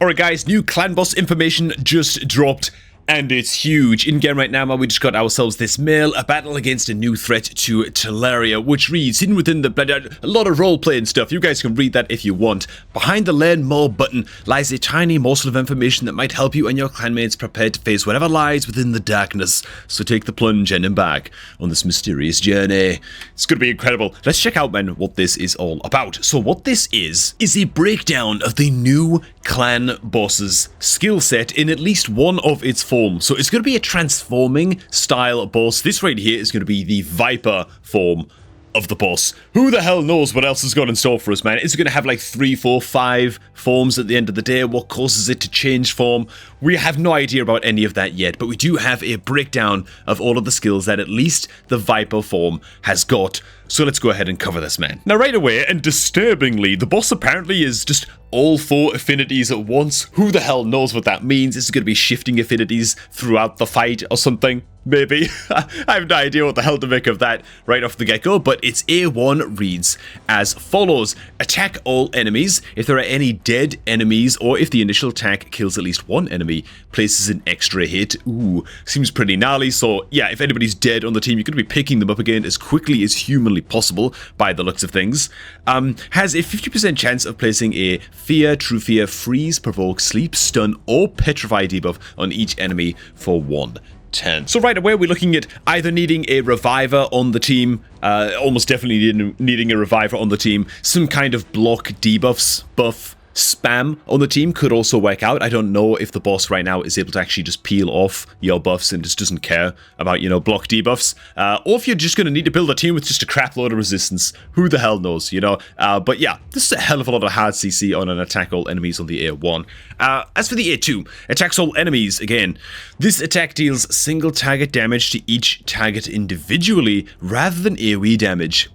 Alright guys, new clan boss information just dropped. And it's huge. In-game right now, we just got ourselves this mail, a battle against a new threat to Teleria, which reads, hidden within the a lot of role-playing stuff. You guys can read that if you want. Behind the Learn More button lies a tiny morsel of information that might help you and your clanmates prepare to face whatever lies within the darkness. So take the plunge and embark on this mysterious journey. It's going to be incredible. Let's check out, man, what this is all about. So what this is a breakdown of the new clan boss's skill set in at least one of its forms. So it's going to be a transforming style boss. This right here is going to be the Viper form of the boss. Who the hell knows what else has got in store for us, man? Is it going to have like 3, 4, 5 forms at the end of the day? What causes it to change form? We have no idea about any of that yet, but we do have a breakdown of all of the skills that at least the Viper form has got. So let's go ahead and cover this, man. Now right away, and disturbingly, the boss apparently is just all 4 affinities at once. Who the hell knows what that means? Is it going to be shifting affinities throughout the fight or something? Maybe. I have no idea what the hell to make of that right off the get-go, but its A1 reads as follows. Attack all enemies. If there are any dead enemies, or if the initial attack kills at least one enemy, places an extra hit. Ooh, seems pretty gnarly. So yeah, if anybody's dead on the team, you're going to be picking them up again as quickly as humanly possible by the looks of things. Has a 50% chance of placing a Fear, True Fear, Freeze, Provoke, Sleep, Stun, or Petrify debuff on each enemy for 1 turn. So right away, we're looking at either needing a reviver on the team, almost definitely needing a reviver on the team, some kind of block debuffs, buff, spam on the team could also work out. I don't know if the boss right now is able to actually just peel off your buffs and just doesn't care about, you know, block debuffs. Or if you're just going to need to build a team with just a crap load of resistance. Who the hell knows, you know? But yeah, this is a hell of a lot of hard CC on an attack all enemies on the A1. As for the A2, attacks all enemies again. This attack deals single target damage to each target individually rather than AoE damage.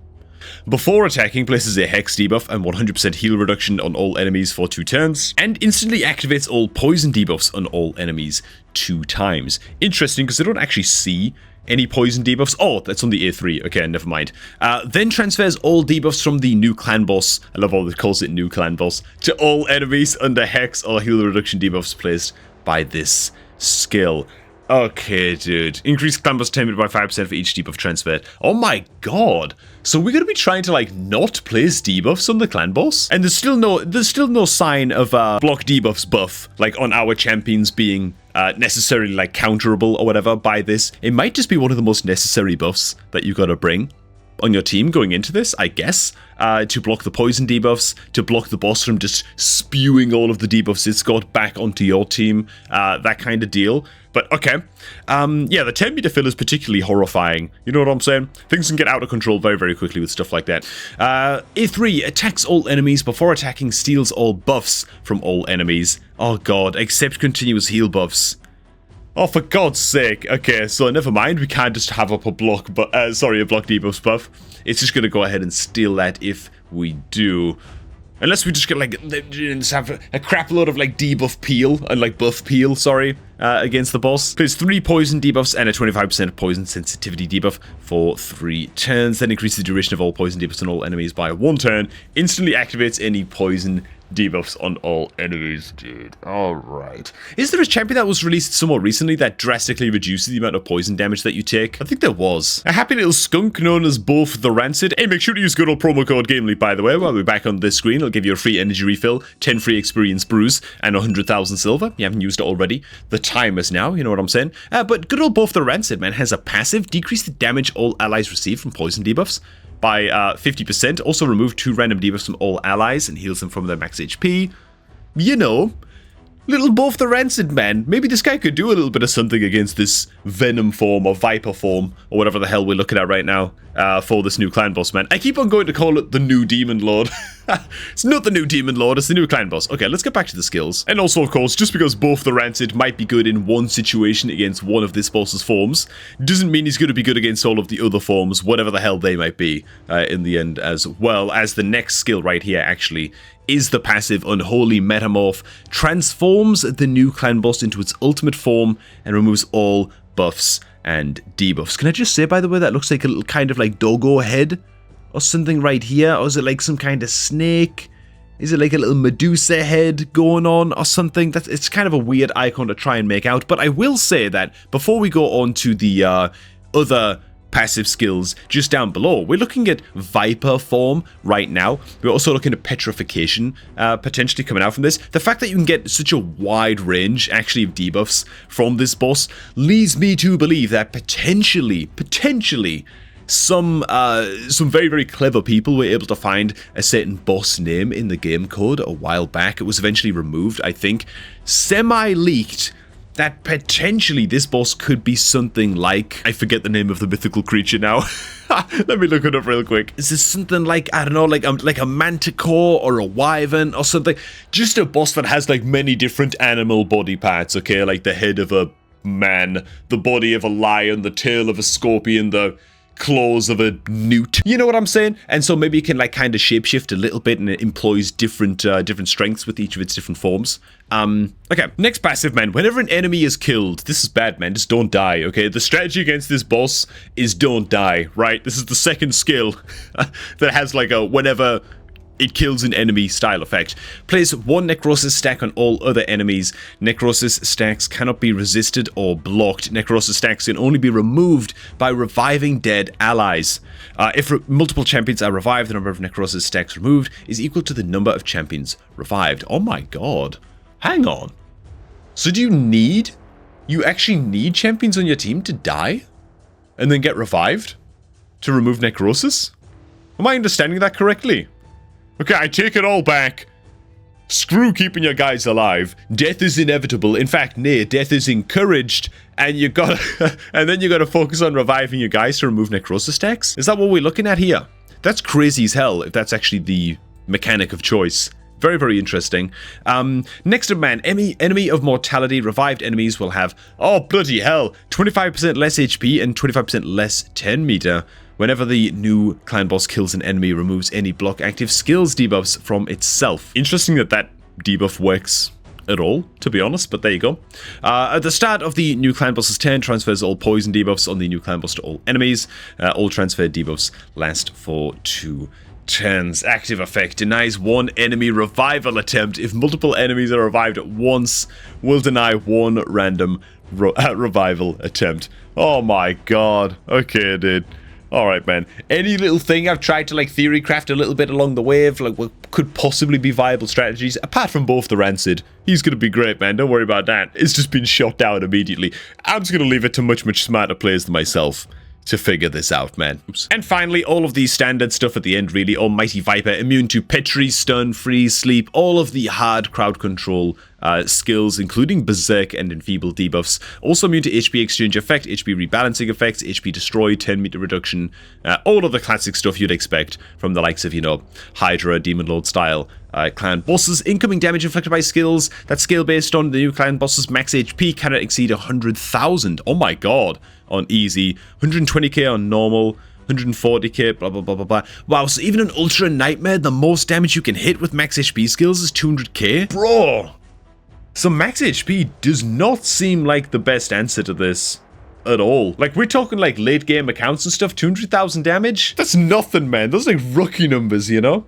Before attacking, places a Hex debuff and 100% heal reduction on all enemies for 2 turns, and instantly activates all poison debuffs on all enemies 2 times. Interesting, because I don't actually see any poison debuffs. Oh, that's on the A3. Okay, never mind. Then transfers all debuffs from the new clan boss, I love how it calls it new clan boss, to all enemies under Hex or heal reduction debuffs placed by this skill. Okay, dude. Increase clan boss attainment by 5% for each debuff transferred. Oh my god. So we're gonna be trying to like not place debuffs on the clan boss? And there's still no sign of block debuffs buff like on our champions being necessarily like counterable or whatever by this. It might just be one of the most necessary buffs that you gotta bring on your team going into this, I guess, to block the poison debuffs, to block the boss from just spewing all of the debuffs it's got back onto your team, that kind of deal. But okay, yeah, the 10 meter fill is particularly horrifying. You know what I'm saying? Things can get out of control very, very quickly with stuff like that. A3, attacks all enemies. Before attacking, steals all buffs from all enemies. Oh god, except continuous heal buffs. Oh, for God's sake. Okay, so never mind. We can't just have up a block, but a block debuffs buff. It's just gonna go ahead and steal that if we do. Unless we just get like just have a crap load of like debuff peel and like buff peel, sorry, against the boss. Plays 3 poison debuffs and a 25% poison sensitivity debuff for 3 turns. Then increase the duration of all poison debuffs on all enemies by 1 turn. Instantly activates any poison debuffs on all enemies, dude. Alright. Is there a champion that was released somewhat recently that drastically reduces the amount of poison damage that you take? I think there was. A happy little skunk known as Both the Rancid. Hey, make sure to use good old promo code GameLeap, by the way, while we're back on this screen. It'll give you a free energy refill, 10 free experience brews, and 100,000 silver. You haven't used it already. The time is now, you know what I'm saying? But good old Both the Rancid, man, has a passive. Decrease the damage all allies receive from poison debuffs by 50%. Also remove 2 random debuffs from all allies and heals them from their max HP. You know, little Both the Rancid, man. Maybe this guy could do a little bit of something against this Venom form or Viper form or whatever the hell we're looking at right now for this new clan boss, man. I keep on going to call it the new Demon Lord. It's not the new Demon Lord, it's the new clan boss. Okay, let's get back to the skills. And also, of course, just because Both the Rancid might be good in one situation against one of this boss's forms, doesn't mean he's going to be good against all of the other forms, whatever the hell they might be in the end, as well as the next skill right here, actually, is the passive Unholy Metamorph. Transforms the new clan boss into its ultimate form and removes all buffs and debuffs. Can I just say, by the way, that looks like a little kind of like doggo head or something right here? Or is it like some kind of snake? Is it like a little Medusa head going on or something? It's kind of a weird icon to try and make out. But I will say that before we go on to the other passive skills just down below, we're looking at Viper form right now. We're also looking at Petrification potentially coming out from this. The fact that you can get such a wide range actually of debuffs from this boss leads me to believe that potentially some very, very clever people were able to find a certain boss name in the game code a while back. It was eventually removed, I think, semi-leaked, that potentially this boss could be something like, I forget the name of the mythical creature now. Let me look it up real quick. Is this something like, I don't know, like a manticore or a wyvern or something? Just a boss that has like many different animal body parts, okay? Like the head of a man, the body of a lion, the tail of a scorpion, the claws of a newt. You know what I'm saying? And so maybe you can like kind of shapeshift a little bit, and it employs different strengths with each of its different forms. Okay, next passive, man. Whenever an enemy is killed, this is bad, man. Just don't die, okay? The strategy against this boss is don't die, right? This is the second skill that has like a whenever it kills an enemy style effect. Place one Necrosis stack on all other enemies. Necrosis stacks cannot be resisted or blocked. Necrosis stacks can only be removed by reviving dead allies. If multiple champions are revived, the number of Necrosis stacks removed is equal to the number of champions revived. Oh my god. Hang on. So do you actually need champions on your team to die? And then get revived? To remove Necrosis? Am I understanding that correctly? Okay, I take it all back. Screw keeping your guys alive. Death is inevitable. In fact, nay, death is encouraged. And you gotta, and then you gotta focus on reviving your guys to remove Necrosis stacks? Is that what we're looking at here? That's crazy as hell, if that's actually the mechanic of choice. Very, very interesting. Next up, man, enemy of mortality. Revived enemies will have, oh bloody hell, 25% less HP and 25% less 10 meter. Whenever the new clan boss kills an enemy, removes any block active skills debuffs from itself. Interesting that that debuff works at all, to be honest, but there you go. At the start of the new clan boss's turn, transfers all poison debuffs on the new clan boss to all enemies. All transferred debuffs last for 2 turns. Active effect denies one enemy revival attempt. If multiple enemies are revived at once, will deny one random revival attempt. Oh my god. Okay, dude. Alright, man. Any little thing I've tried to, like, theory craft a little bit along the way of, like, what could possibly be viable strategies, apart from both the Rancid. He's gonna be great, man. Don't worry about that. It's just been shot down immediately. I'm just gonna leave it to much, much smarter players than myself to figure this out, man. Oops. And finally, all of the standard stuff at the end, really. Almighty Viper, immune to Petri, Stun, Freeze, Sleep, all of the hard crowd control skills, including Berserk and Enfeeble debuffs. Also immune to HP Exchange effect, HP rebalancing effects, HP Destroy, 10 meter reduction, all of the classic stuff you'd expect from the likes of, you know, Hydra, Demon Lord style clan bosses. Incoming damage inflicted by skills that scale based on the new clan boss's max HP cannot exceed 100,000. Oh my god. On easy, 120k on normal, 140k, blah, blah, blah, blah, blah. Wow, so even an Ultra Nightmare, the most damage you can hit with max HP skills is 200k? Bro! So max HP does not seem like the best answer to this at all. Like, we're talking like late game accounts and stuff, 200,000 damage? That's nothing, man. Those are like rookie numbers, you know?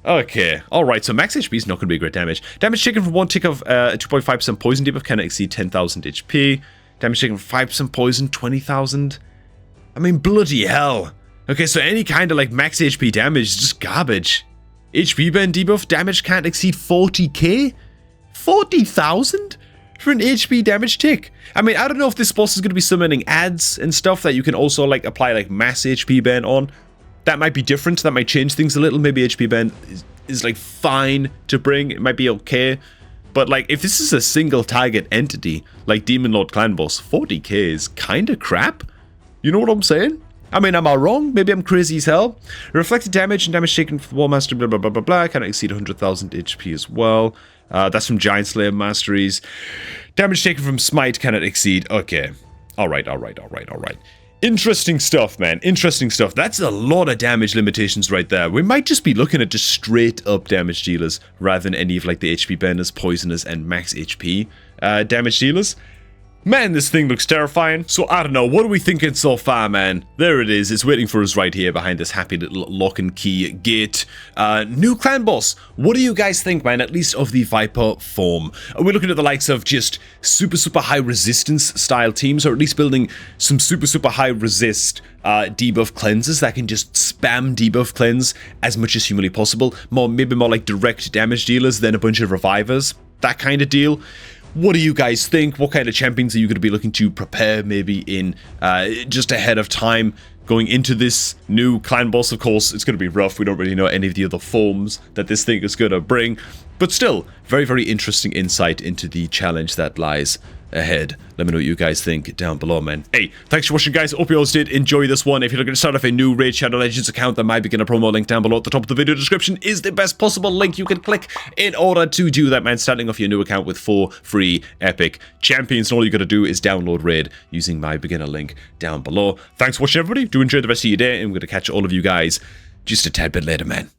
Okay, alright, so max HP is not going to be great damage. Damage taken from one tick of 2.5% poison debuff cannot exceed 10,000 HP. Damage taken from 5% poison, 20,000. I mean, bloody hell. Okay, so any kind of like max HP damage is just garbage. HP burn debuff damage can't exceed 40k? 40,000 for an HP damage tick? I mean, I don't know if this boss is going to be summoning ads and stuff that you can also like apply like mass HP burn on. That might be different. That might change things a little. Maybe HP burn is like fine to bring. It might be okay. But like, if this is a single target entity, like Demon Lord Clan Boss, 40k is kind of crap. You know what I'm saying? I mean, am I wrong? Maybe I'm crazy as hell. Reflected damage and damage taken from War Master, blah, blah, blah, blah, blah. Cannot exceed 100,000 HP as well. That's from Giant Slayer Masteries. Damage taken from Smite cannot exceed. Okay. Alright. Interesting stuff, man. Interesting stuff. That's a lot of damage limitations right there. We might just be looking at just straight up damage dealers rather than any of like the HP burners, poisoners, and max HP damage dealers. Man, this thing looks terrifying. So, I don't know. What are we thinking so far, man? There it is. It's waiting for us right here behind this happy little lock and key gate. New clan boss. What do you guys think, man? At least of the Viper form. We're looking at the likes of just super high resistance style teams, or at least building some super high resist debuff cleansers that can just spam debuff cleanse as much as humanly possible. Maybe more like direct damage dealers than a bunch of revivers. That kind of deal. What do you guys think? What kind of champions are you going to be looking to prepare maybe in just ahead of time going into this new clan boss? Of course, it's going to be rough. We don't really know any of the other forms that this thing is going to bring. But still, very interesting insight into the challenge that lies ahead. Let me know what you guys think down below, man. Hey, thanks for watching, guys. Hope you all did enjoy this one. If you're looking to start off a new Raid Shadow Legends account, the My Beginner promo link down below at the top of the video description is the best possible link you can click in order to do that, man. Starting off your new account with 4 free epic champions. And all you gotta do is download Raid using My Beginner link down below. Thanks for watching, everybody. Do enjoy the rest of your day, and we're gonna catch all of you guys just a tad bit later, man.